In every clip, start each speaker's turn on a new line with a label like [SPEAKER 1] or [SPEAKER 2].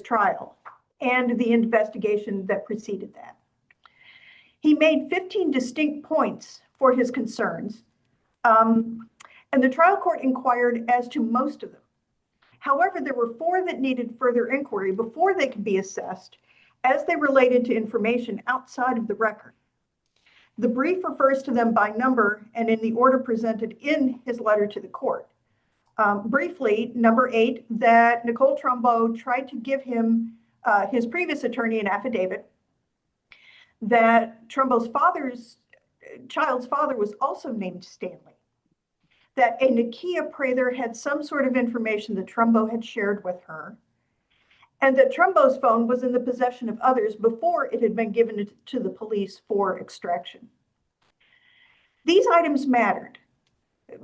[SPEAKER 1] trial and the investigation that preceded that. He made 15 distinct points for his concerns, and the trial court inquired as to most of them. However, there were 4 that needed further inquiry before they could be assessed, as they related to information outside of the record. The brief refers to them by number and in the order presented in his letter to the court. Briefly, number 8, that Nicole Trumbo tried to give him his previous attorney an affidavit, that Trumbo's child's father was also named Stanley, that a Nakia Prather had some sort of information that Trumbo had shared with her, and that Trumbo's phone was in the possession of others before it had been given to the police for extraction. These items mattered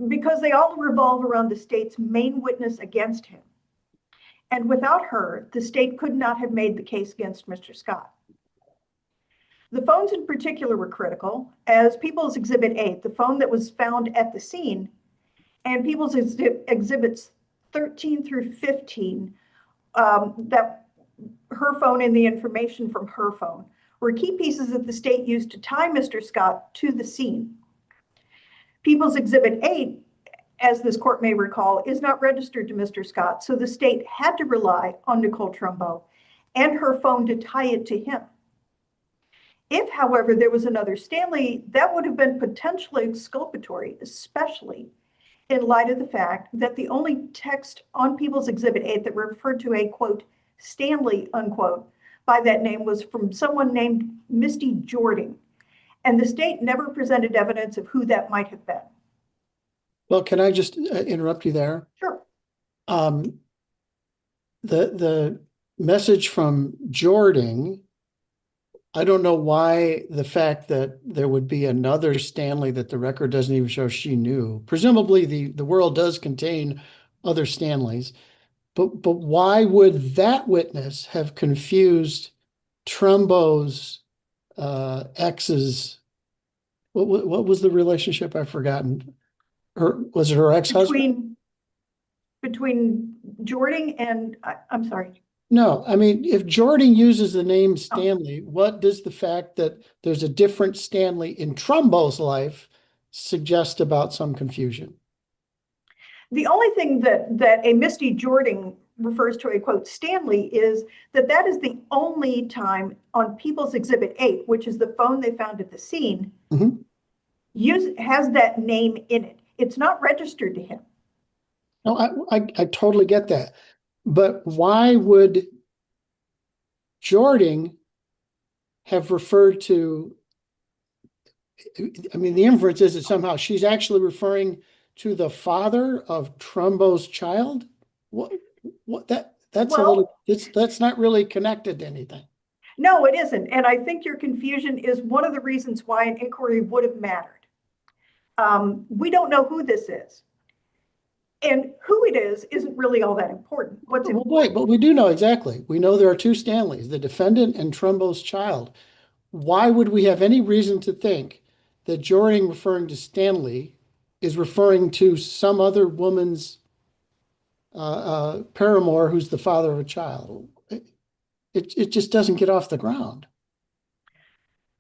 [SPEAKER 1] because they all revolve around the state's main witness against him. And without her, the state could not have made the case against Mr. Scott. The phones in particular were critical, as People's Exhibit 8, the phone that was found at the scene, and People's Exhibits 13 through 15, that her phone and the information from her phone, were key pieces that the state used to tie Mr. Scott to the scene. People's Exhibit 8, as this court may recall, is not registered to Mr. Scott, so the state had to rely on Nicole Trumbo and her phone to tie it to him. If, however, there was another Stanley, that would have been potentially exculpatory, especially in light of the fact that the only text on People's Exhibit 8 that referred to a, quote, Stanley, unquote, by that name was from someone named Misty Jordan, and the state never presented evidence of who that might have been.
[SPEAKER 2] Well, can I just interrupt you there?
[SPEAKER 1] Sure.
[SPEAKER 2] The message from Jordan, I don't know why the fact that there would be another Stanley that the record doesn't even show she knew. Presumably the world does contain other Stanleys, but why would that witness have confused Trumbo's ex's? What was the relationship? I've forgotten. Was it her ex-husband?
[SPEAKER 1] Between Jordan and, I'm sorry.
[SPEAKER 2] No, I mean, if Jordan uses the name Stanley, what does the fact that there's a different Stanley in Trumbo's life suggest about some confusion?
[SPEAKER 1] The only thing that a Misty Jordan refers to a, quote, Stanley is that is the only time on People's Exhibit 8, which is the phone they found at the scene, has that name in it. It's not registered to him.
[SPEAKER 2] No, I totally get that. But why would Jordan have referred to, I mean, the inference is that somehow she's actually referring to the father of Trumbo's child? That's not really connected to anything.
[SPEAKER 1] No, it isn't. And I think your confusion is one of the reasons why an inquiry would have mattered. We don't know who this is. And who it is isn't really all that important.
[SPEAKER 2] Wait, but we do know exactly. We know there are 2 Stanleys, the defendant and Trumbo's child. Why would we have any reason to think that Jordan referring to Stanley is referring to some other woman's paramour who's the father of a child? It just doesn't get off the ground.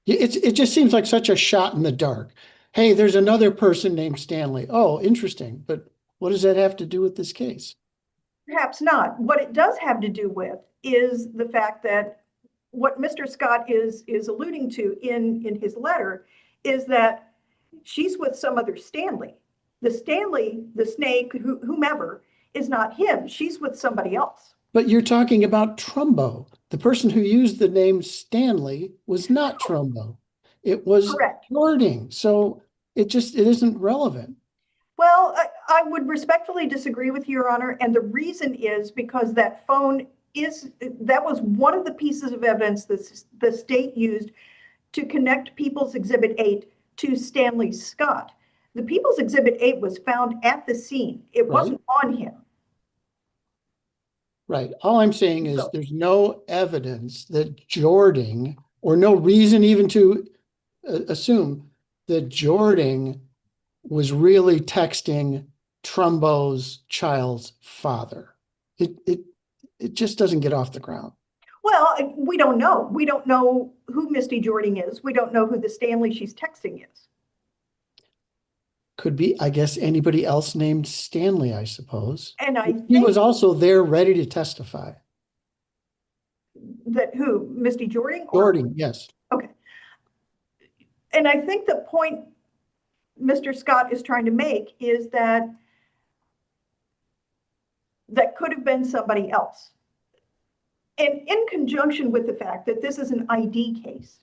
[SPEAKER 2] It just seems like such a shot in the dark. Hey, there's another person named Stanley. Oh, interesting. But what does that have to do with this case?
[SPEAKER 1] Perhaps not. What it does have to do with is the fact that what Mr. Scott is alluding to in his letter is that she's with some other Stanley. The Stanley, the snake, whomever, is not him. She's with somebody else.
[SPEAKER 2] But you're talking about Trumbo. The person who used the name Stanley was not Trumbo. It was Jordan. So it isn't relevant.
[SPEAKER 1] Well, I would respectfully disagree with you, Your Honor. And the reason is because that phone that was one of the pieces of evidence that the state used to connect People's Exhibit 8 to Stanley Scott. The People's Exhibit 8 was found at the scene. It wasn't on him.
[SPEAKER 2] Right. All I'm saying is there's no evidence that Jordan, or no reason even to assume that Jordan was really texting Trumbo's child's father. it just doesn't get off the ground.
[SPEAKER 1] Well, we don't know. We don't know who Misty Jordan is. We don't know who the Stanley she's texting is.
[SPEAKER 2] Could be, I guess, anybody else named Stanley, I suppose.
[SPEAKER 1] And I
[SPEAKER 2] He was
[SPEAKER 1] think
[SPEAKER 2] also there ready to testify.
[SPEAKER 1] that who, Misty Jordan? Or,
[SPEAKER 2] Jordan, yes.
[SPEAKER 1] okay. And I think the point Mr. Scott is trying to make is that that could have been somebody else. And in conjunction with the fact that this is an ID case.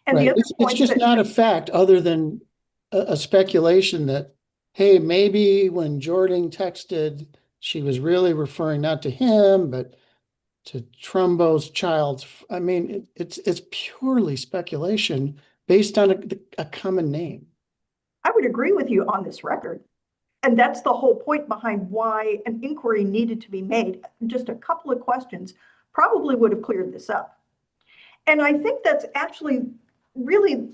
[SPEAKER 1] And
[SPEAKER 2] Right.
[SPEAKER 1] the other
[SPEAKER 2] It's
[SPEAKER 1] point
[SPEAKER 2] just
[SPEAKER 1] that,
[SPEAKER 2] not a fact other than a speculation that, hey, maybe when Jordan texted, she was really referring not to him, but to Trumbo's child's. I mean, it's purely speculation based on a common name.
[SPEAKER 1] I would agree with you on this record. And that's the whole point behind why an inquiry needed to be made. Just a couple of questions probably would have cleared this up. And I think that's actually really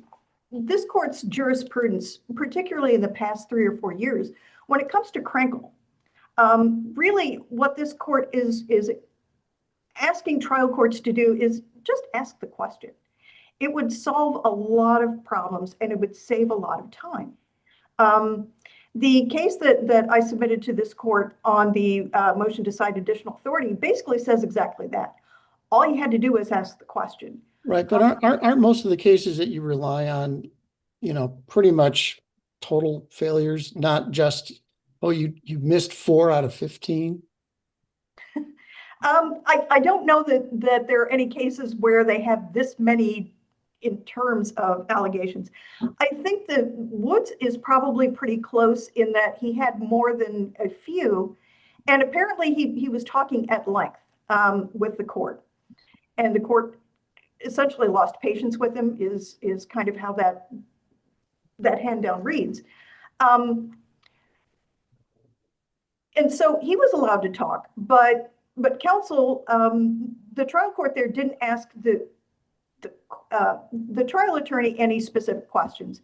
[SPEAKER 1] this court's jurisprudence, particularly in the past 3 or 4 years, when it comes to Krenkel. Really what this court is asking trial courts to do is just ask the question. It would solve a lot of problems and it would save a lot of time. The case that I submitted to this court on the motion to cite additional authority basically says exactly that. All you had to do was ask the question.
[SPEAKER 2] Right, but aren't most of the cases that you rely on, pretty much total failures, not just, oh, you missed 4 out of 15?
[SPEAKER 1] I don't know that there are any cases where they have this many in terms of allegations. I think that Woods is probably pretty close in that he had more than a few, and apparently he was talking at length with the court, and the court essentially lost patience with him is kind of how that handown reads. And so he was allowed to talk, but counsel, the trial court there didn't ask the trial attorney any specific questions.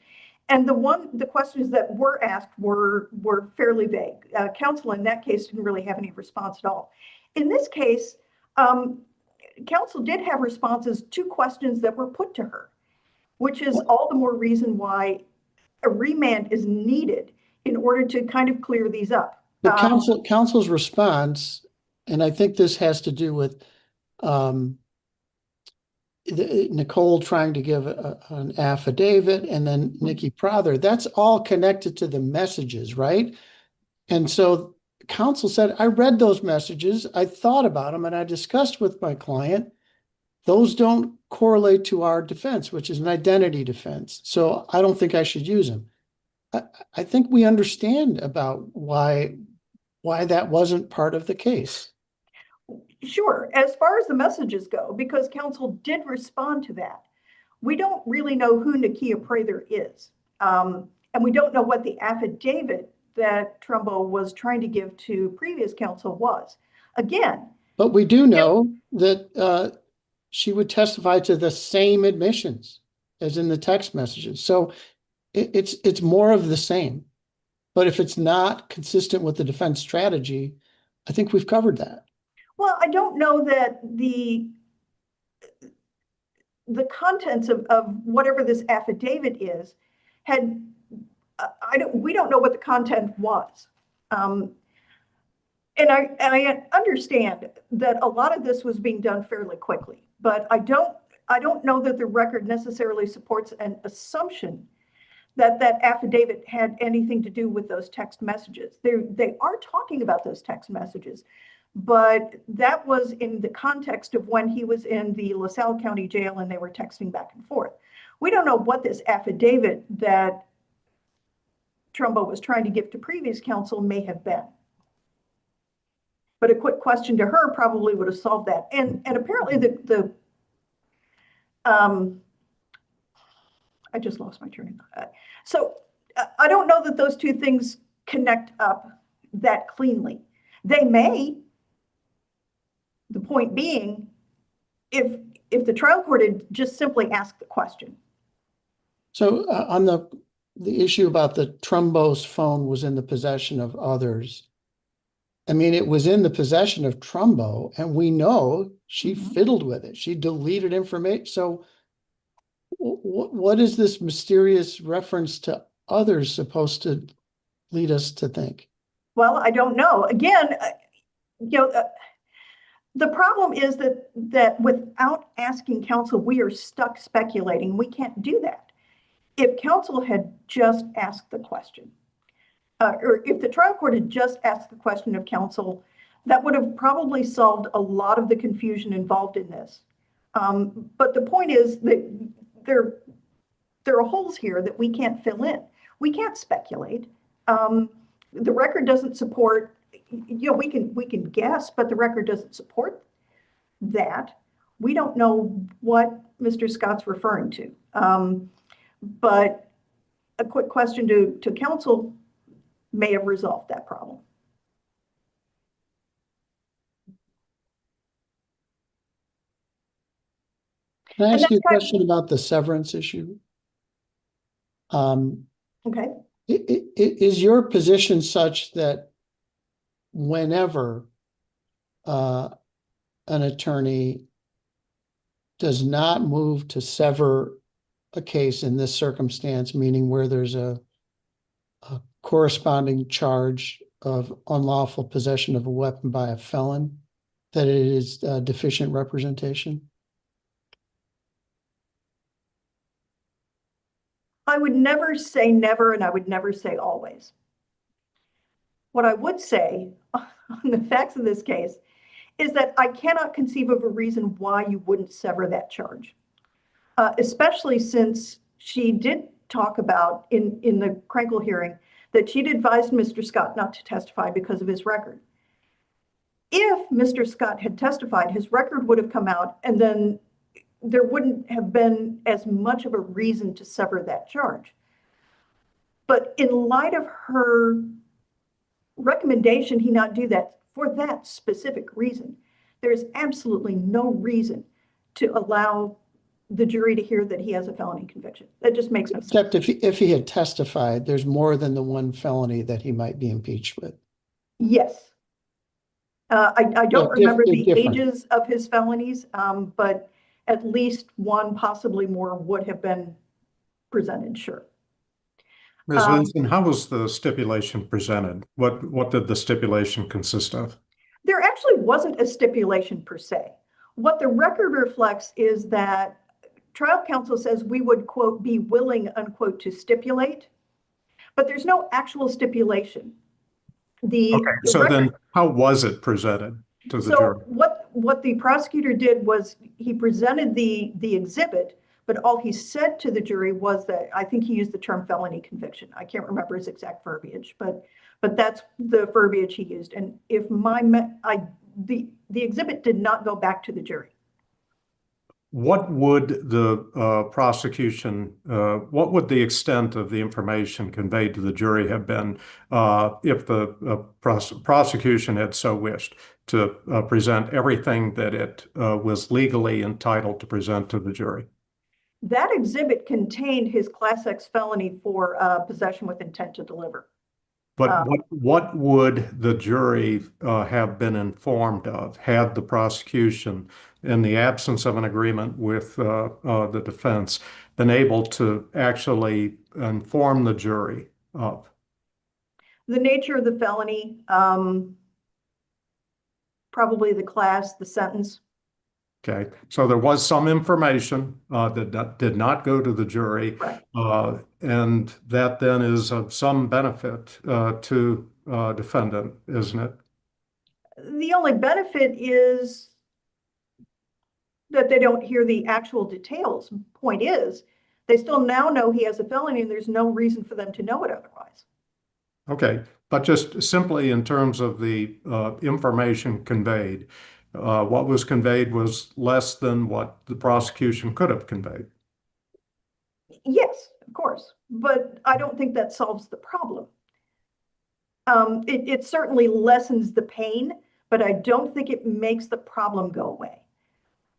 [SPEAKER 1] And the questions that were asked were fairly vague. Counsel in that case didn't really have any response at all. In this case, counsel did have responses to questions that were put to her, which is all the more reason why a remand is needed in order to kind of clear these up.
[SPEAKER 2] But counsel's response, and I think this has to do with Nicole trying to give an affidavit and then Nikki Prather, that's all connected to the messages, right? And so counsel said, I read those messages, I thought about them, and I discussed with my client. Those don't correlate to our defense, which is an identity defense. So I don't think I should use them. I think we understand about why that wasn't part of the case.
[SPEAKER 1] Sure, as far as the messages go, because counsel did respond to that. We don't really know who Nakia Prather is. And we don't know what the affidavit that Trumbo was trying to give to previous counsel was. Again.
[SPEAKER 2] But we do know that she would testify to the same admissions as in the text messages. So it's more of the same. But if it's not consistent with the defense strategy, I think we've covered that.
[SPEAKER 1] Well, I don't know that the contents of whatever this affidavit is had, we don't know what the content was. And I understand that a lot of this was being done fairly quickly, but I don't know that the record necessarily supports an assumption that affidavit had anything to do with those text messages. They are talking about those text messages, but that was in the context of when he was in the LaSalle County Jail and they were texting back and forth. We don't know what this affidavit that Trumbo was trying to give to previous counsel may have been. But a quick question to her probably would have solved that. And apparently I just lost my train of thought. So I don't know that those two things connect up that cleanly. They may. The point being, if the trial court had just simply asked the question.
[SPEAKER 2] So on the issue about the Trumbo's phone was in the possession of others, I mean, it was in the possession of Trumbo, and we know she
[SPEAKER 1] Mhm.
[SPEAKER 2] fiddled with it. She deleted information. So what is this mysterious reference to others supposed to lead us to think?
[SPEAKER 1] Well, I don't know. Again, you know, the problem is that without asking counsel, we are stuck speculating. We can't do that. If counsel had just asked the question, or if the trial court had just asked the question of counsel, that would have probably solved a lot of the confusion involved in this. But the point is that there, there are holes here that we can't fill in. We can't speculate. The record doesn't support, we can guess, but the record doesn't support that. We don't know what Mr. Scott's referring to. But a quick question to counsel may have resolved that problem.
[SPEAKER 2] Can I
[SPEAKER 1] And
[SPEAKER 2] ask
[SPEAKER 1] that's
[SPEAKER 2] you a
[SPEAKER 1] kind
[SPEAKER 2] question about the severance issue?
[SPEAKER 1] okay.
[SPEAKER 2] Is your position such that whenever an attorney does not move to sever a case in this circumstance, meaning where there's a corresponding charge of unlawful possession of a weapon by a felon, that it is deficient representation?
[SPEAKER 1] I would never say never, and I would never say always. What I would say on the facts of this case is that I cannot conceive of a reason why you wouldn't sever that charge, especially since she did talk about in the Krenkel hearing that she'd advised Mr. Scott not to testify because of his record. If Mr. Scott had testified, his record would have come out, and then there wouldn't have been as much of a reason to sever that charge. But in light of her recommendation, he not do that for that specific reason, there's absolutely no reason to allow the jury to hear that he has a felony conviction. That just makes no sense.
[SPEAKER 2] Except if he had testified, there's more than the one felony that he might be impeached with.
[SPEAKER 1] Yes. I don't
[SPEAKER 2] Yeah,
[SPEAKER 1] remember
[SPEAKER 2] they're
[SPEAKER 1] the
[SPEAKER 2] different.
[SPEAKER 1] ages of his felonies, but at least one, possibly more, would have been presented, sure.
[SPEAKER 3] Ms.
[SPEAKER 1] Um,
[SPEAKER 3] Vinson, how was the stipulation presented? What did the stipulation consist of?
[SPEAKER 1] There actually wasn't a stipulation per se. What the record reflects is that trial counsel says we would, quote, be willing, unquote, to stipulate, but there's no actual stipulation.
[SPEAKER 3] Okay, so
[SPEAKER 1] record,
[SPEAKER 3] then how was it presented to the
[SPEAKER 1] so
[SPEAKER 3] jury?
[SPEAKER 1] what the prosecutor did was he presented the exhibit, but all he said to the jury was that, I think he used the term felony conviction. I can't remember his exact verbiage, but that's the verbiage he used. And if the exhibit did not go back to the jury.
[SPEAKER 3] What would the prosecution, what would the extent of the information conveyed to the jury have been if the prosecution had so wished to present everything that it was legally entitled to present to the jury?
[SPEAKER 1] That exhibit contained his Class X felony for possession with intent to deliver.
[SPEAKER 3] But what would the jury have been informed of had the prosecution, in the absence of an agreement with the defense, been able to actually inform the jury of?
[SPEAKER 1] The nature of the felony, probably the class, the sentence.
[SPEAKER 3] Okay, so there was some information that did not go to the jury, and that then is of some benefit to defendant, isn't it?
[SPEAKER 1] The only benefit is that they don't hear the actual details. Point is, they still now know he has a felony, and there's no reason for them to know it otherwise.
[SPEAKER 3] Okay, but just simply in terms of the information conveyed, what was conveyed was less than what the prosecution could have conveyed.
[SPEAKER 1] Yes, of course, but I don't think that solves the problem. It certainly lessens the pain, but I don't think it makes the problem go away.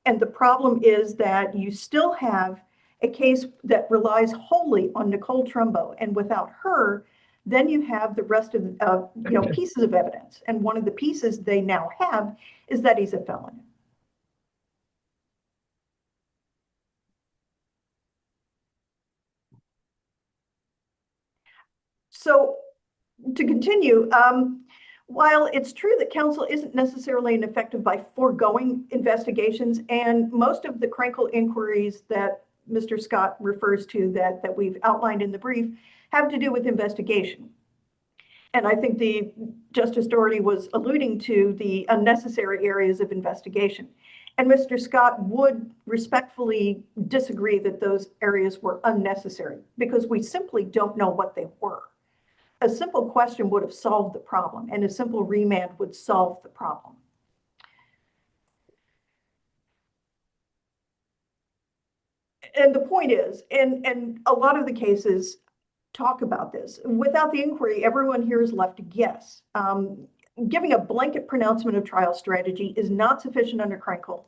[SPEAKER 1] And the problem is that you still have a case that relies wholly on Nicole Trumbo, and without her, Then you have the rest of the pieces of evidence. And one of the pieces they now have is that he's a felon. So to continue, while it's true that counsel isn't necessarily ineffective by foregoing investigations, and most of the Krenkel inquiries that Mr. Scott refers to that we've outlined in the brief have to do with investigation. And I think the Justice Doherty was alluding to the unnecessary areas of investigation. And Mr. Scott would respectfully disagree that those areas were unnecessary because we simply don't know what they were. A simple question would have solved the problem, and a simple remand would solve the problem. And the point is, and a lot of the cases talk about this, without the inquiry, everyone here is left to guess. Giving a blanket pronouncement of trial strategy is not sufficient under Krenkel.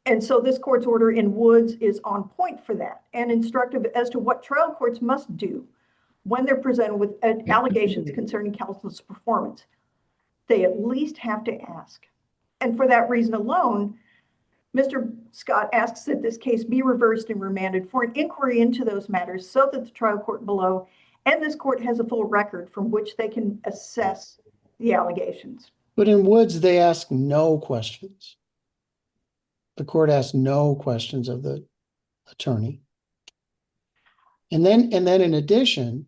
[SPEAKER 1] And so this court's order in Woods is on point for that and instructive as to what trial courts must do when they're presented with allegations concerning counsel's performance. They at least have to ask. And for that reason alone, Mr. Scott asks that this case be reversed and remanded for an inquiry into those matters so that the trial court below and this court has a full record from which they can assess the allegations.
[SPEAKER 2] But in Woods, they ask no questions. The court asked no questions of the attorney. And then in addition,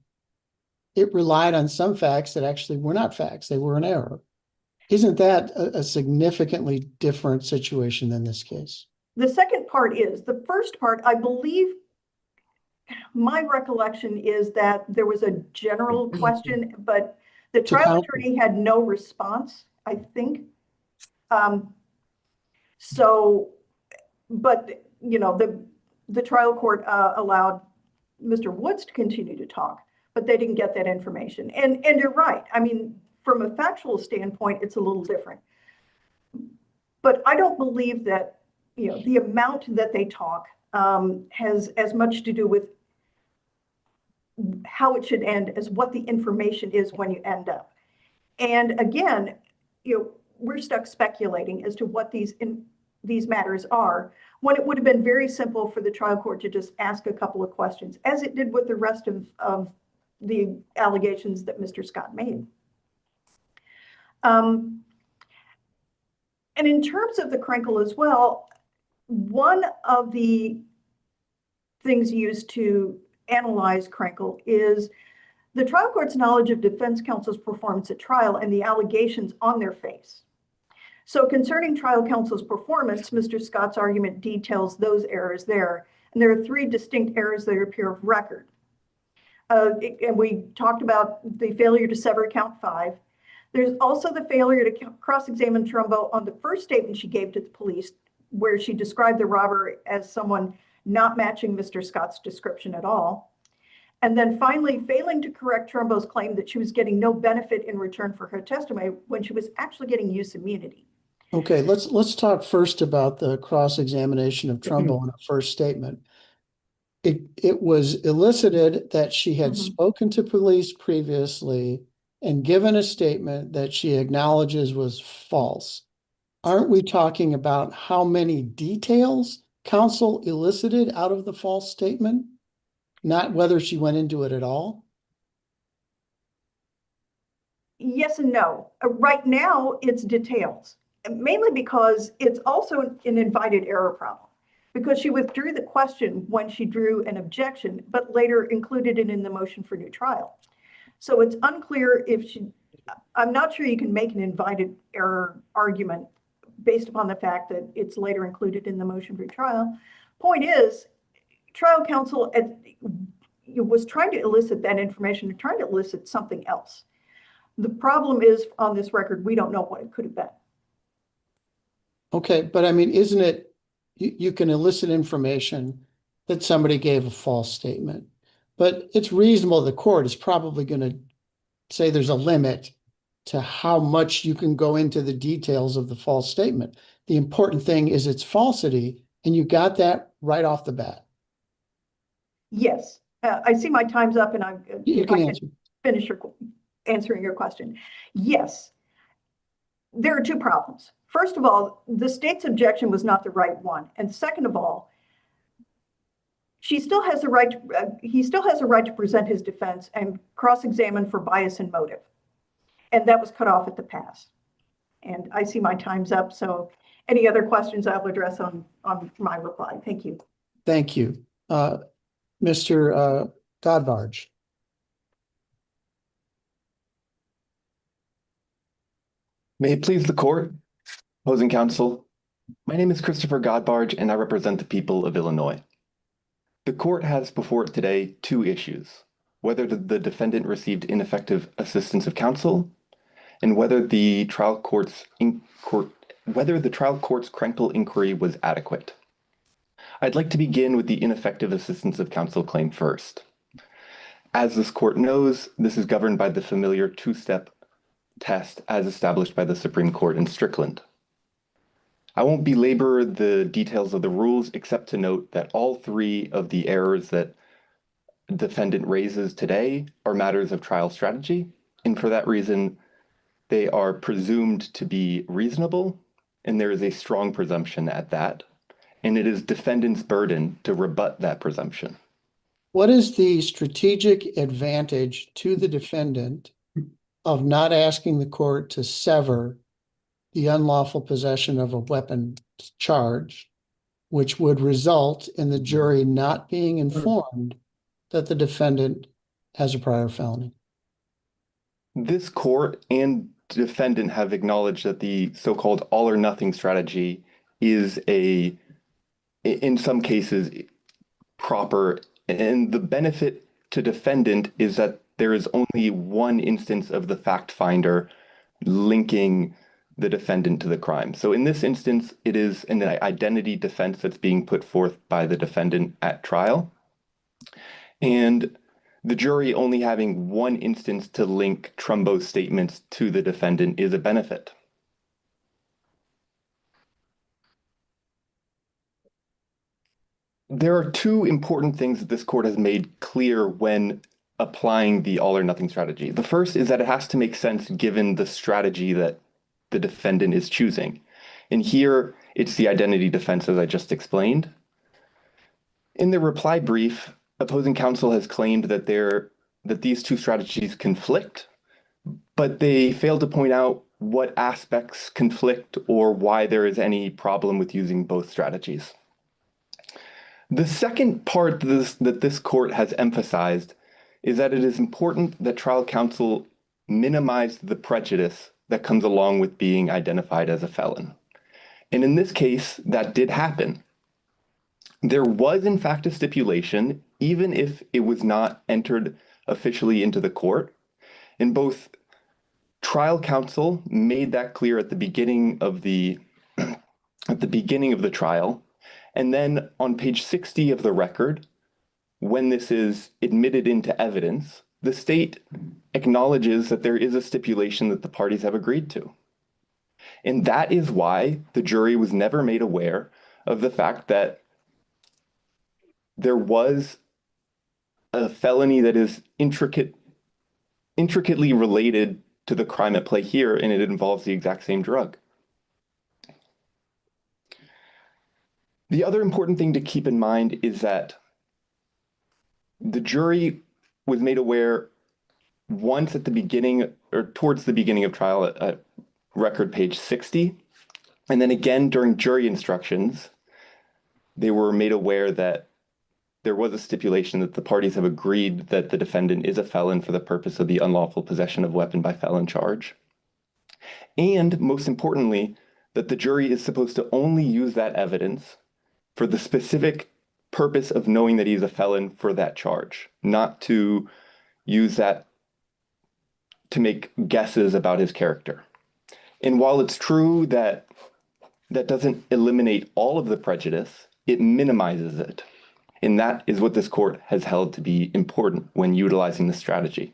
[SPEAKER 2] it relied on some facts that actually were not facts. They were an error. Isn't that a significantly different situation than this case?
[SPEAKER 1] The second part is, the first part, I believe, my recollection is that there was a general question, but the trial attorney had no response, I think. But the trial court allowed Mr. Woods to continue to talk, but they didn't get that information. And you're right. I mean, from a factual standpoint, it's a little different. But I don't believe that, the amount that they talk has as much to do with how it should end as what the information is when you end up. And again, we're stuck speculating as to what these matters are, when it would have been very simple for the trial court to just ask a couple of questions, as it did with the rest of the allegations that Mr. Scott made. And in terms of the Krenkel as well, one of the things used to analyze Krenkel is the trial court's knowledge of defense counsel's performance at trial and the allegations on their face. So concerning trial counsel's performance, Mr. Scott's argument details those errors there. And there are three distinct errors that appear of record. And we talked about the failure to sever count 5. There's also the failure to cross-examine Trumbo on the first statement she gave to the police, where she described the robber as someone not matching Mr. Scott's description at all. And then finally, failing to correct Trumbo's claim that she was getting no benefit in return for her testimony when she was actually getting use immunity.
[SPEAKER 2] Okay, let's talk first about the cross-examination of Trumbo in her first statement. It was elicited that she had spoken to police previously and given a statement that she acknowledges was false. Aren't we talking about how many details counsel elicited out of the false statement, not whether she went into it at all?
[SPEAKER 1] Yes and no. Right now, it's details, mainly because it's also an invited error problem, because she withdrew the question when she drew an objection, but later included it in the motion for new trial. So it's unclear if I'm not sure you can make an invited error argument based upon the fact that it's later included in the motion for trial. Point is, trial counsel was trying to elicit that information, trying to elicit something else. The problem is, on this record, we don't know what it could have been.
[SPEAKER 2] Okay, but I mean, isn't it, you can elicit information that somebody gave a false statement, but it's reasonable the court is probably going to say there's a limit to how much you can go into the details of the false statement. The important thing is its falsity, and you got that right off the bat.
[SPEAKER 1] Yes, I see my time's up, and
[SPEAKER 2] You can answer.
[SPEAKER 1] finish answering your question. Yes, there are two problems. First of all, the state's objection was not the right one. And second of all, he still has a right to present his defense and cross-examine for bias and motive. And that was cut off at the pass. And I see my time's up. So any other questions I will address on my reply. Thank you.
[SPEAKER 2] Thank you. Mr. Godbarge.
[SPEAKER 4] May it please the court, opposing counsel. My name is Christopher Godbarge, and I represent the people of Illinois. The court has before it today two issues: whether the defendant received ineffective assistance of counsel, and whether the trial court's Krenkel inquiry was adequate. I'd like to begin with the ineffective assistance of counsel claim first. As this court knows, this is governed by the familiar two-step test as established by the Supreme Court in Strickland. I won't belabor the details of the rules except to note that all three of the errors that the defendant raises today are matters of trial strategy, and for that reason, they are presumed to be reasonable, and there is a strong presumption at that, and it is defendant's burden to rebut that presumption.
[SPEAKER 2] What is the strategic advantage to the defendant of not asking the court to sever the unlawful possession of a weapon charge, which would result in the jury not being informed that the defendant has a prior felony?
[SPEAKER 4] This court and defendant have acknowledged that the so-called all or nothing strategy is in some cases, proper, and the benefit to defendant is that there is only one instance of the fact finder linking the defendant to the crime. So in this instance, it is an identity defense that's being put forth by the defendant at trial. And the jury only having one instance to link Trumbo's statements to the defendant is a benefit. There are two important things that this court has made clear when applying the all or nothing strategy. The first is that it has to make sense given the strategy that the defendant is choosing. And here it's the identity defense, as I just explained. In the reply brief, opposing counsel has claimed that these two strategies conflict, but they fail to point out what aspects conflict or why there is any problem with using both strategies. The second part that this court has emphasized is that it is important that trial counsel minimize the prejudice that comes along with being identified as a felon. And in this case, that did happen. There was, in fact, a stipulation, even if it was not entered officially into the court. And both trial counsel made that clear at the beginning of the trial. And then on page 60 of the record, when this is admitted into evidence, the state acknowledges that there is a stipulation that the parties have agreed to. And that is why the jury was never made aware of the fact that there was a felony that is intricately related to the crime at play here, and it involves the exact same drug. The other important thing to keep in mind is that the jury was made aware once at the beginning or towards the beginning of trial at record page 60. And then again during jury instructions, they were made aware that there was a stipulation that the parties have agreed that the defendant is a felon for the purpose of the unlawful possession of weapon by felon charge. And most importantly, that the jury is supposed to only use that evidence for the specific purpose of knowing that he's a felon for that charge, not to use that to make guesses about his character. And while it's true that that doesn't eliminate all of the prejudice, it minimizes it. And that is what this court has held to be important when utilizing this strategy.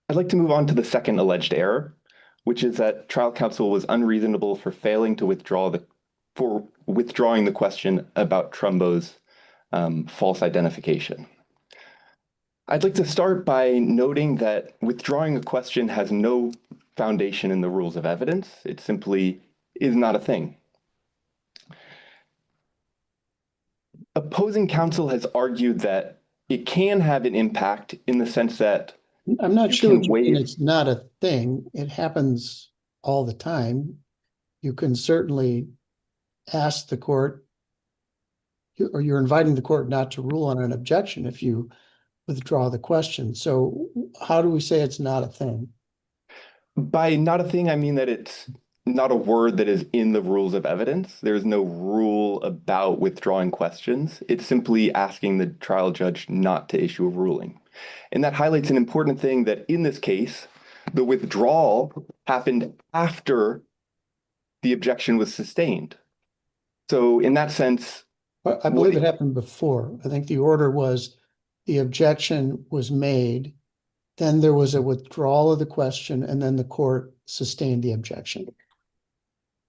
[SPEAKER 4] I'd like to move on to the second alleged error, which is that trial counsel was unreasonable for failing to withdrawing the question about Trumbo's false identification. I'd like to start by noting that withdrawing a question has no foundation in the rules of evidence. It simply is not a thing. Opposing counsel has argued that it can have an impact in the sense that
[SPEAKER 2] I'm not
[SPEAKER 4] you
[SPEAKER 2] sure
[SPEAKER 4] can
[SPEAKER 2] what you mean.
[SPEAKER 4] waive.
[SPEAKER 2] It's not a thing. It happens all the time. You can certainly ask the court, or you're inviting the court not to rule on an objection if you withdraw the question. So how do we say it's not a thing?
[SPEAKER 4] By not a thing, I mean that it's not a word that is in the rules of evidence. There's no rule about withdrawing questions. It's simply asking the trial judge not to issue a ruling. And that highlights an important thing that in this case, the withdrawal happened after the objection was sustained. So in that sense,
[SPEAKER 2] I believe it happened before. I think the order was the objection was made, then there was a withdrawal of the question, and then the court sustained the objection.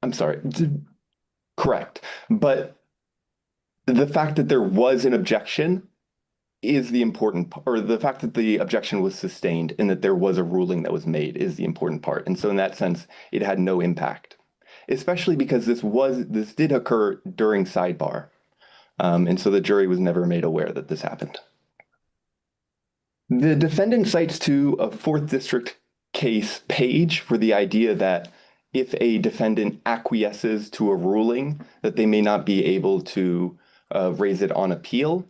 [SPEAKER 4] I'm sorry, correct. But the fact that there was an objection is the important part, or the fact that the objection was sustained and that there was a ruling that was made is the important part. And so in that sense, it had no impact, especially because this did occur during sidebar. And so the jury was never made aware that this happened. The defendant cites to a 4th District case Page for the idea that if a defendant acquiesces to a ruling, that they may not be able to raise it on appeal.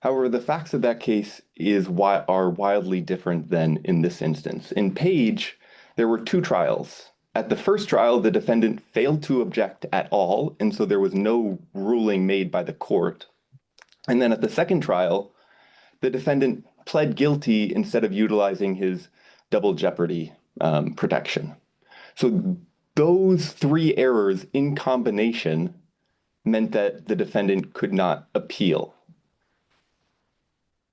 [SPEAKER 4] However, the facts of that case are wildly different than in this instance. In Page, there were 2 trials. At the first trial, the defendant failed to object at all, and so there was no ruling made by the court. And then at the second trial, the defendant pled guilty instead of utilizing his double jeopardy protection. So those 3 errors in combination meant that the defendant could not appeal.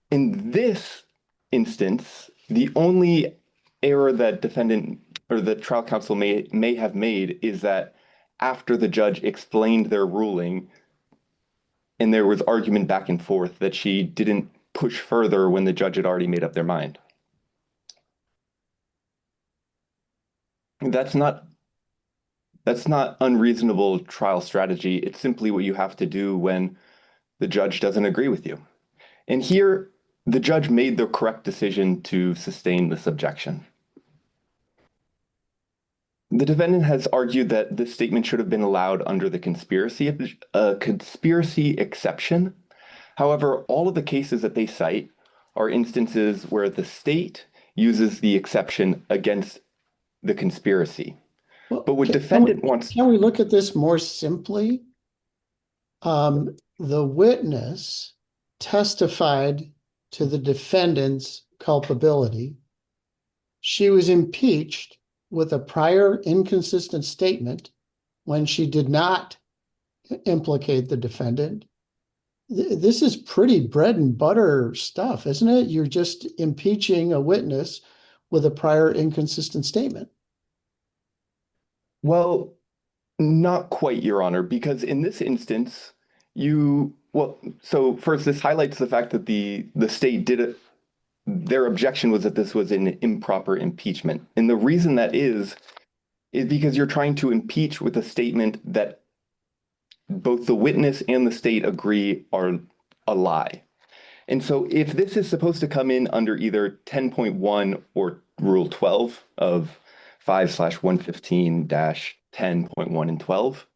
[SPEAKER 4] In this instance, the only error that defendant or the trial counsel may have made is that after the judge explained their ruling and there was argument back and forth, that she didn't push further when the judge had already made up their mind. That's not unreasonable trial strategy. It's simply what you have to do when the judge doesn't agree with you. And here, the judge made the correct decision to sustain this objection. The defendant has argued that this statement should have been allowed under the conspiracy exception. However, all of the cases that they cite are instances where the state uses the exception against the conspiracy.
[SPEAKER 2] Well,
[SPEAKER 4] But what defendant wants...
[SPEAKER 2] Can we look at this more simply? The witness testified to the defendant's culpability. She was impeached with a prior inconsistent statement when she did not implicate the defendant. This is pretty bread and butter stuff, isn't it? You're just impeaching a witness with a prior inconsistent statement.
[SPEAKER 4] Well, not quite, Your Honor, because in this instance, so first, this highlights the fact that the state did it. Their objection was that this was an improper impeachment. And the reason that is because you're trying to impeach with a statement that both the witness and the state agree are a lie. And so if this is supposed to come in under either 10.1 or Rule 12 of 5/115-10.1 and 12,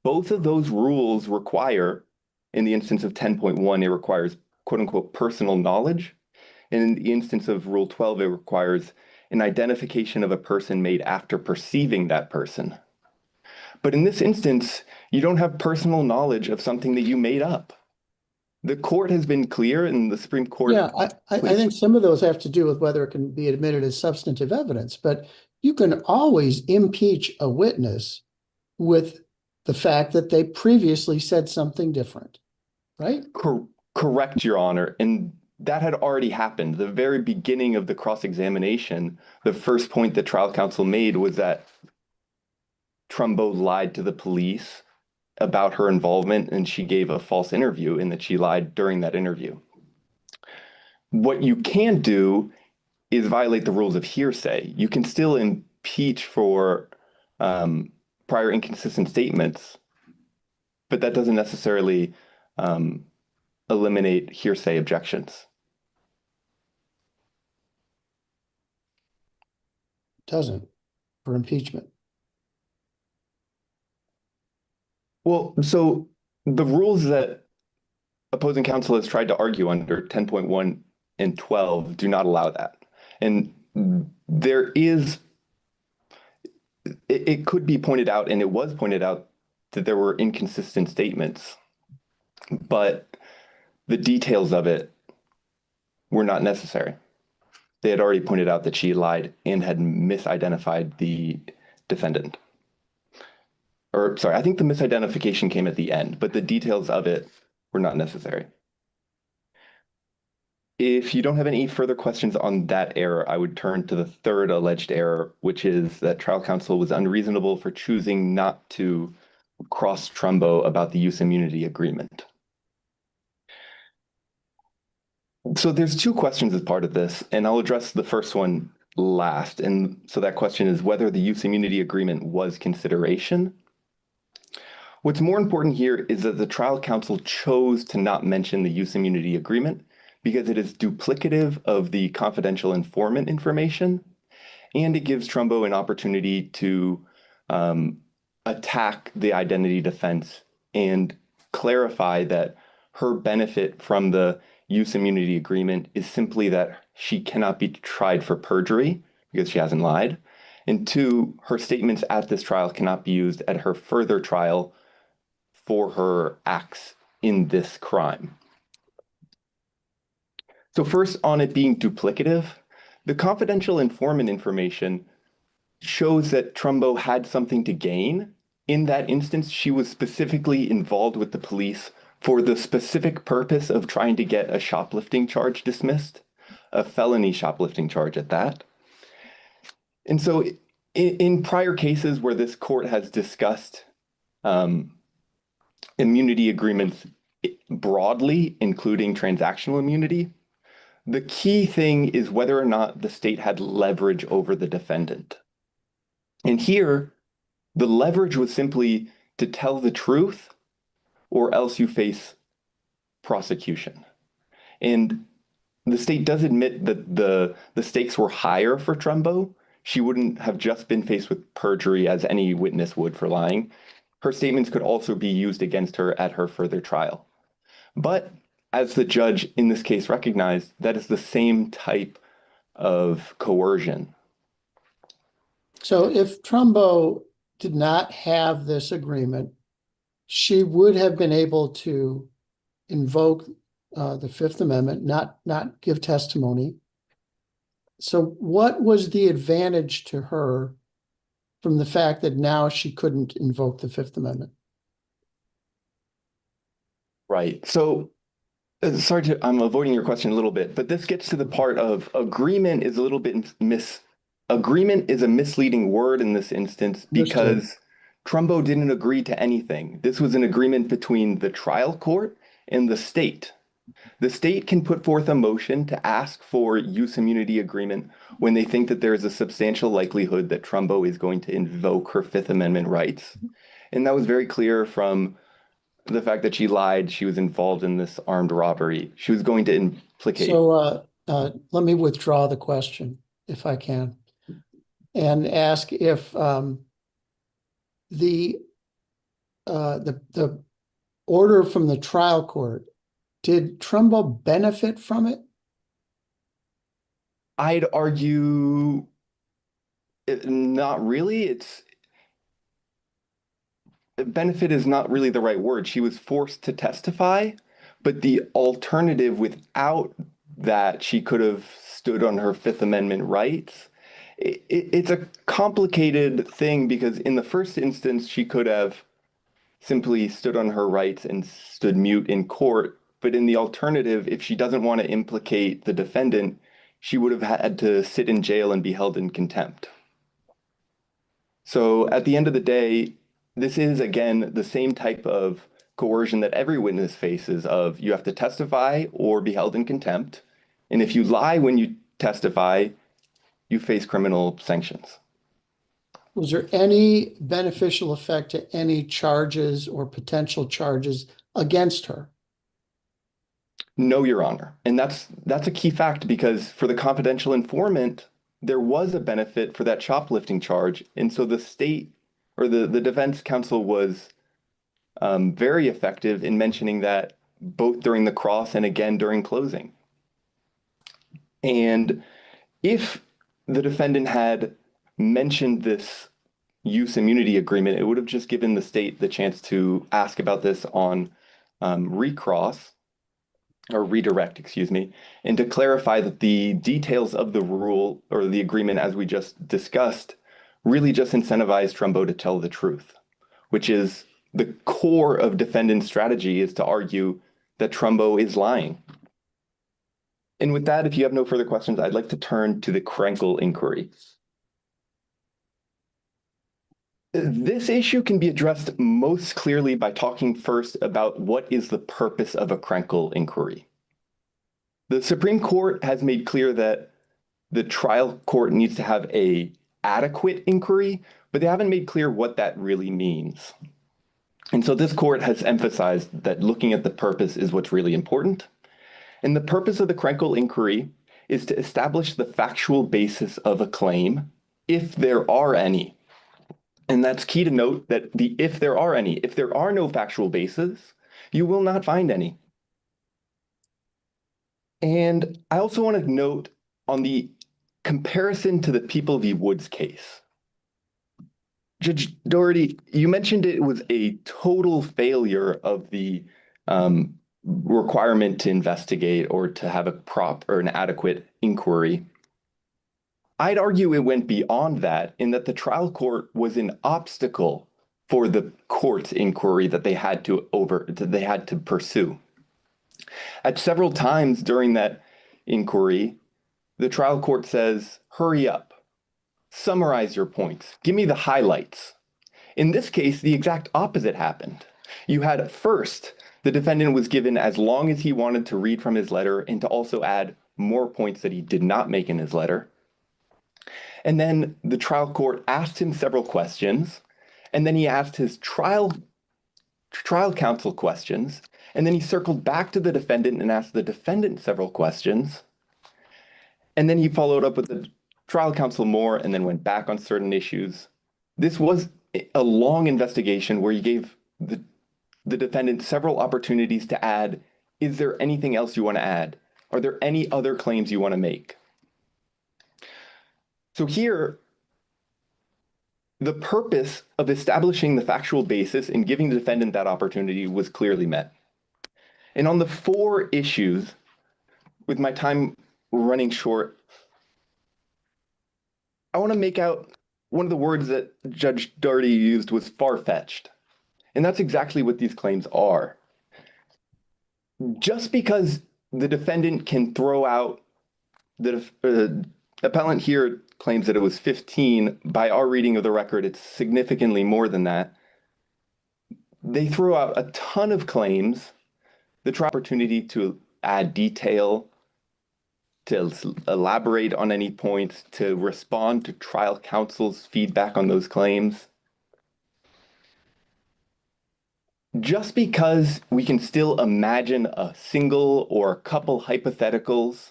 [SPEAKER 4] both of those rules require, in the instance of 10.1, it requires quote unquote personal knowledge. And in the instance of Rule 12, it requires an identification of a person made after perceiving that person. But in this instance, you don't have personal knowledge of something that you made up. The court has been clear, and the Supreme Court...
[SPEAKER 2] Yeah, I think some of those have to do with whether it can be admitted as substantive evidence, but you can always impeach a witness with the fact that they previously said something different, right?
[SPEAKER 4] Correct, Your Honor. And that had already happened. The very beginning of the cross-examination, the first point that trial counsel made was that Trumbo lied to the police about her involvement, and she gave a false interview, and that she lied during that interview. What you can do is violate the rules of hearsay. You can still impeach for prior inconsistent statements, but that doesn't necessarily eliminate hearsay objections.
[SPEAKER 2] Doesn't for impeachment.
[SPEAKER 4] Well, so the rules that opposing counsel has tried to argue under 10.1 and 12 do not allow that. And there is, it could be pointed out, and it was pointed out, that there were inconsistent statements, but the details of it were not necessary. They had already pointed out that she lied and had misidentified the defendant. Or sorry, I think the misidentification came at the end, but the details of it were not necessary. If you don't have any further questions on that error, I would turn to the third alleged error, which is that trial counsel was unreasonable for choosing not to cross Trumbo about the use immunity agreement. So there's two questions as part of this, and I'll address the first one last. And so that question is whether the use immunity agreement was consideration. What's more important here is that the trial counsel chose to not mention the use immunity agreement because it is duplicative of the confidential informant information, and it gives Trumbo an opportunity to attack the identity defense and clarify that her benefit from the use immunity agreement is simply that she cannot be tried for perjury because she hasn't lied. And two, her statements at this trial cannot be used at her further trial for her acts in this crime. So first, on it being duplicative, the confidential informant information shows that Trumbo had something to gain. In that instance, she was specifically involved with the police for the specific purpose of trying to get a shoplifting charge dismissed, a felony shoplifting charge at that. And so in prior cases where this court has discussed immunity agreements broadly, including transactional immunity, the key thing is whether or not the state had leverage over the defendant. And here, the leverage was simply to tell the truth or else you face prosecution. And the state does admit that the stakes were higher for Trumbo. She wouldn't have just been faced with perjury as any witness would for lying. Her statements could also be used against her at her further trial. But as the judge in this case recognized, that is the same type of coercion.
[SPEAKER 2] So if Trumbo did not have this agreement, she would have been able to invoke the Fifth Amendment, not give testimony. So what was the advantage to her from the fact that now she couldn't invoke the Fifth Amendment?
[SPEAKER 4] Right. So sorry, I'm avoiding your question a little bit, but this gets to the part of agreement is a little bit agreement is a misleading word in this instance because Trumbo didn't agree to anything. This was an agreement between the trial court and the state. The state can put forth a motion to ask for use immunity agreement when they think that there is a substantial likelihood that Trumbo is going to invoke her Fifth Amendment rights. And that was very clear from the fact that she lied, she was involved in this armed robbery. She was going to implicate.
[SPEAKER 2] So let me withdraw the question, if I can, and ask if the order from the trial court, did Trumbo benefit from it?
[SPEAKER 4] I'd argue not really. Benefit is not really the right word. She was forced to testify, but the alternative without that, she could have stood on her Fifth Amendment rights. It's a complicated thing because in the first instance, she could have simply stood on her rights and stood mute in court. But in the alternative, if she doesn't want to implicate the defendant, she would have had to sit in jail and be held in contempt. So at the end of the day, this is, again, the same type of coercion that every witness faces of you have to testify or be held in contempt. And if you lie when you testify, you face criminal sanctions.
[SPEAKER 2] Was there any beneficial effect to any charges or potential charges against her?
[SPEAKER 4] No, Your Honor. And that's a key fact, because for the confidential informant, there was a benefit for that shoplifting charge. And so the state or the defense counsel was very effective in mentioning that both during the cross and again during closing. And if the defendant had mentioned this use immunity agreement, it would have just given the state the chance to ask about this on recross or redirect, excuse me, and to clarify that the details of the rule or the agreement, as we just discussed, really just incentivize Trumbo to tell the truth, which is the core of defendant's strategy, is to argue that Trumbo is lying. And with that, if you have no further questions, I'd like to turn to the Krenkel inquiry. This issue can be addressed most clearly by talking first about what is the purpose of a Krenkel inquiry. The Supreme Court has made clear that the trial court needs to have an adequate inquiry, but they haven't made clear what that really means. And so this court has emphasized that looking at the purpose is what's really important. And the purpose of the Krenkel inquiry is to establish the factual basis of a claim, if there are any. And that's key to note, that if there are any, if there are no factual basis, you will not find any. And I also want to note on the comparison to the People v. Woods case. Judge Doherty, you mentioned it was a total failure of the requirement to investigate or to have a proper or an adequate inquiry. I'd argue it went beyond that, in that the trial court was an obstacle for the court's inquiry that they had to pursue. At several times during that inquiry, the trial court says, "Hurry up, summarize your points, give me the highlights." In this case, the exact opposite happened. You had first, the defendant was given as long as he wanted to read from his letter and to also add more points that he did not make in his letter. And then the trial court asked him several questions, and then he asked his trial counsel questions, and then he circled back to the defendant and asked the defendant several questions. And then he followed up with the trial counsel more and then went back on certain issues. This was a long investigation where he gave the defendant several opportunities to add, is there anything else you want to add? Are there any other claims you want to make? So here, the purpose of establishing the factual basis and giving the defendant that opportunity was clearly met. And on the four issues, with my time running short, I want to make out one of the words that Judge Doherty used was far-fetched. And that's exactly what these claims are. Just because the defendant can throw out, the appellant here claims that it was 15, by our reading of the record, it's significantly more than that. They throw out a ton of claims, the trial opportunity to add detail, to elaborate on any points, to respond to trial counsel's feedback on those claims. Just because we can still imagine a single or a couple hypotheticals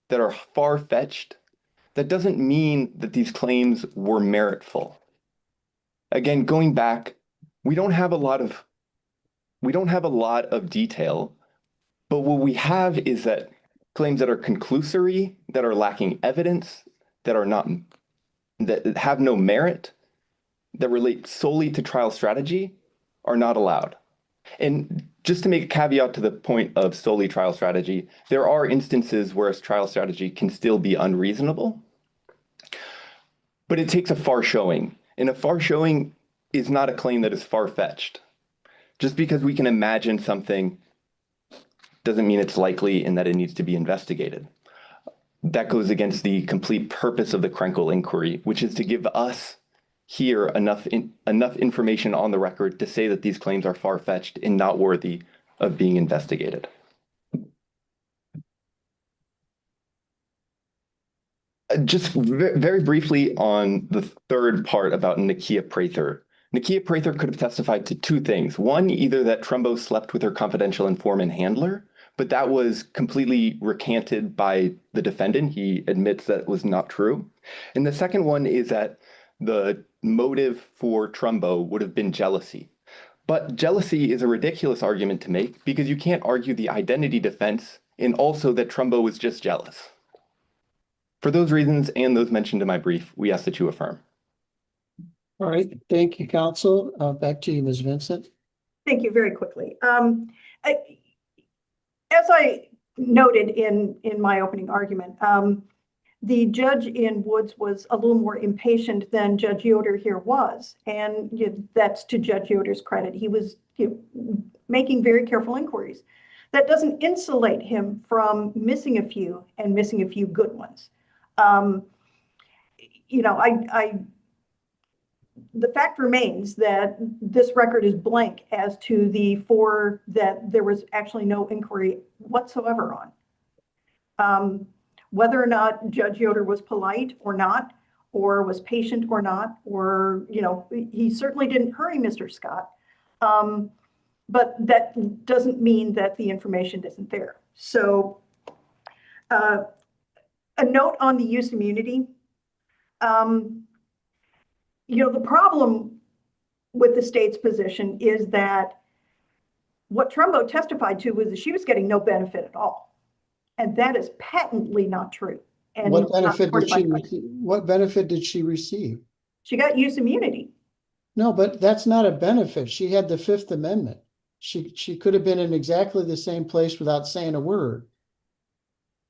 [SPEAKER 4] that are far-fetched, that doesn't mean that these claims were meritful. Again, going back, we don't have a lot of detail, but what we have is that claims that are conclusory, that are lacking evidence, that have no merit, that relate solely to trial strategy, are not allowed. And just to make a caveat to the point of solely trial strategy, there are instances where a trial strategy can still be unreasonable, but it takes a far showing. And a far showing is not a claim that is far-fetched. Just because we can imagine something doesn't mean it's likely and that it needs to be investigated. That goes against the complete purpose of the Krenkel inquiry, which is to give us here enough information on the record to say that these claims are far-fetched and not worthy of being investigated. Just very briefly on the third part about Nakia Prather. Nakia Prather could have testified to two things. One, either that Trumbo slept with her confidential informant handler, but that was completely recanted by the defendant. He admits that was not true. And the second one is that the motive for Trumbo would have been jealousy. But jealousy is a ridiculous argument to make because you can't argue the identity defense and also that Trumbo was just jealous. For those reasons and those mentioned in my brief, we ask that you affirm.
[SPEAKER 2] All right, thank you, counsel. Back to you, Ms. Vincent.
[SPEAKER 1] Thank you. Very quickly. As I noted in my opening argument, the judge in Woods was a little more impatient than Judge Yoder here was, and that's to Judge Yoder's credit. He was making very careful inquiries. That doesn't insulate him from missing a few and missing a few good ones. The fact remains that this record is blank as to the 4 that there was actually no inquiry whatsoever on. Whether or not Judge Yoder was polite or not, or was patient or not, or, he certainly didn't hurry Mr. Scott. But that doesn't mean that the information isn't there. So a note on the use immunity. The problem with the state's position is that what Trumbo testified to was that she was getting no benefit at all. And that is patently not true. And
[SPEAKER 2] What benefit did she receive? What benefit did she receive?
[SPEAKER 1] She got use immunity.
[SPEAKER 2] No, but that's not a benefit. She had the Fifth Amendment. She could have been in exactly the same place without saying a word.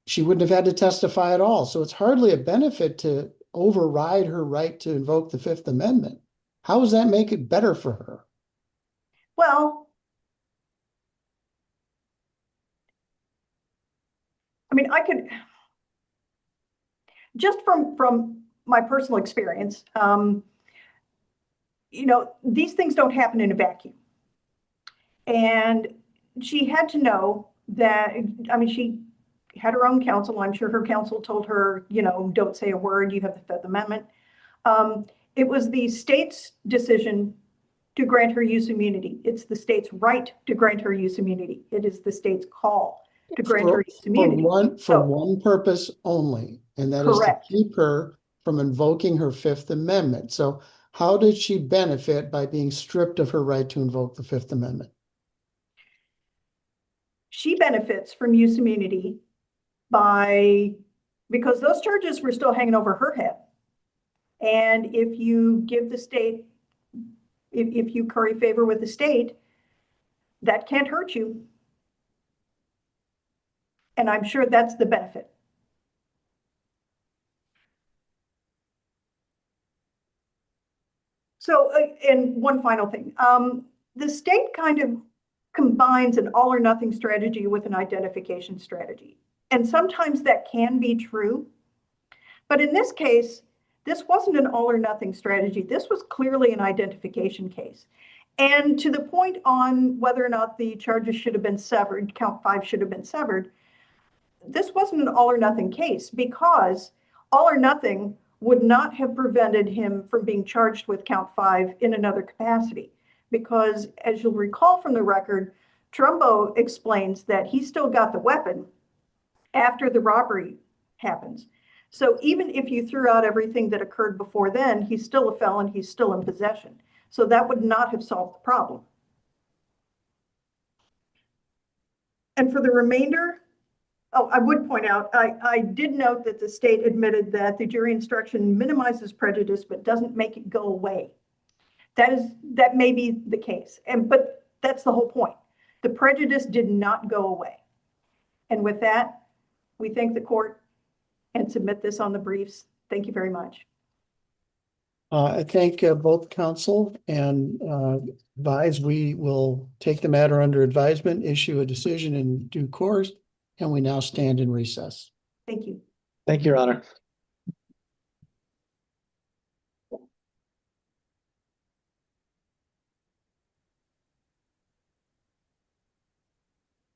[SPEAKER 2] She wouldn't have had to testify at all. So it's hardly a benefit to override her right to invoke the Fifth Amendment. How does that make it better for her?
[SPEAKER 1] Well, I could, just from my personal experience, these things don't happen in a vacuum. And she had to know that, she had her own counsel. I'm sure her counsel told her, don't say a word, you have the Fifth Amendment. It was the state's decision to grant her use immunity. It's the state's right to grant her use immunity. It is the state's call to grant her use immunity.
[SPEAKER 2] For one purpose only, and that
[SPEAKER 1] correct.
[SPEAKER 2] Is to keep her from invoking her Fifth Amendment. So how did she benefit by being stripped of her right to invoke the Fifth Amendment?
[SPEAKER 1] She benefits from use immunity because those charges were still hanging over her head. And if you give the state, if you curry favor with the state, that can't hurt you. And I'm sure that's the benefit. So, and one final thing, the state kind of combines an all or nothing strategy with an identification strategy. And sometimes that can be true. But in this case, this wasn't an all or nothing strategy. This was clearly an identification case. And to the point on whether or not the charges should have been severed, count 5 should have been severed, this wasn't an all or nothing case because all or nothing would not have prevented him from being charged with count 5 in another capacity. Because as you'll recall from the record, Trumbo explains that he still got the weapon after the robbery happens. So even if you threw out everything that occurred before then, he's still a felon, he's still in possession. So that would not have solved the problem. And for the remainder, I would point out, I did note that the state admitted that the jury instruction minimizes prejudice, but doesn't make it go away. That may be the case, but that's the whole point. The prejudice did not go away. And with that, we thank the court and submit this on the briefs. Thank you very much.
[SPEAKER 2] I thank both counsel and advise we will take the matter under advisement, issue a decision in due course, and we now stand in recess.
[SPEAKER 1] Thank you.
[SPEAKER 5] Thank you, Your Honor.